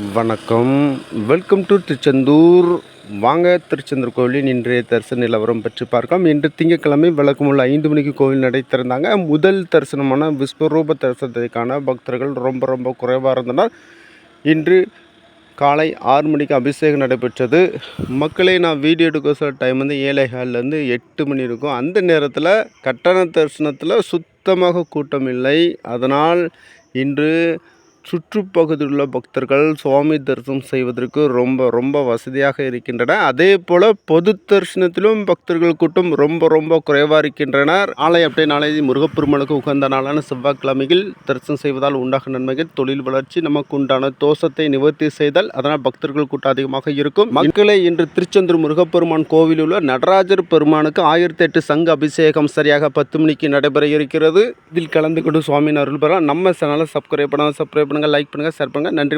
வணக்கம். Welcome to Tiruchendur. வாங்க திருச்செந்தூர் கோவிலின் இன்றைய தரிசன நிலவரம் பற்றி பார்க்கலாம். இன்று திங்கட்கிழமை விளக்கமுள்ள 5 மணிக்கு கோவில் நடை திறந்தாங்க. முதல் தரிசனமான விஸ்வரூப தரிசனத்திற்கான பக்தர்கள் ரொம்ப குறைவாக இருந்தனர். இன்று காலை 6 மணிக்கு அபிஷேகம் நடைபெற்றது. மக்களை நான் வீடியோ எடுக்க சொல்ல டைம் வந்து 7:15லேருந்து 8 மணி இருக்கும். அந்த நேரத்தில் கட்டண தரிசனத்தில் சுத்தமாக கூட்டம் இல்லை. அதனால் இன்று சுற்றுப்பகுதியில் உள்ள பக்தர்கள் சுவாமி தரிசனம் செய்வதற்கு ரொம்ப வசதியாக இருக்கின்றன. அதே போல் பொது தரிசனத்திலும் பக்தர்கள் கூட்டம் ரொம்ப குறைவாக இருக்கின்றனர். நாளை முருகப்பெருமானுக்கு உகந்த நாளான செவ்வாய்க்கிழமையில் தரிசனம் செய்வதால் உண்டாகும் நன்மைகள், தொழில் வளர்ச்சி, நமக்கு உண்டான தோஷத்தை நிவர்த்தி செய்தல், அதனால் பக்தர்கள் கூட்டம் அதிகமாக இருக்கும். மக்களை இன்று திருச்செந்தூர் முருகப்பெருமான் கோவிலில் உள்ள நடராஜர் பெருமானுக்கு 1008 சங்கு அபிஷேகம் சரியாக 10 மணிக்கு நடைபெற இருக்கிறது. இதில் கலந்து கொண்டு சுவாமியின் அருள் பெற நம்ம சேனலை சப்ஸ்கிரைப் பண்ணுங்க, லைக் பண்ணுங்க, ஷேர் பண்ணுங்க. நன்றி.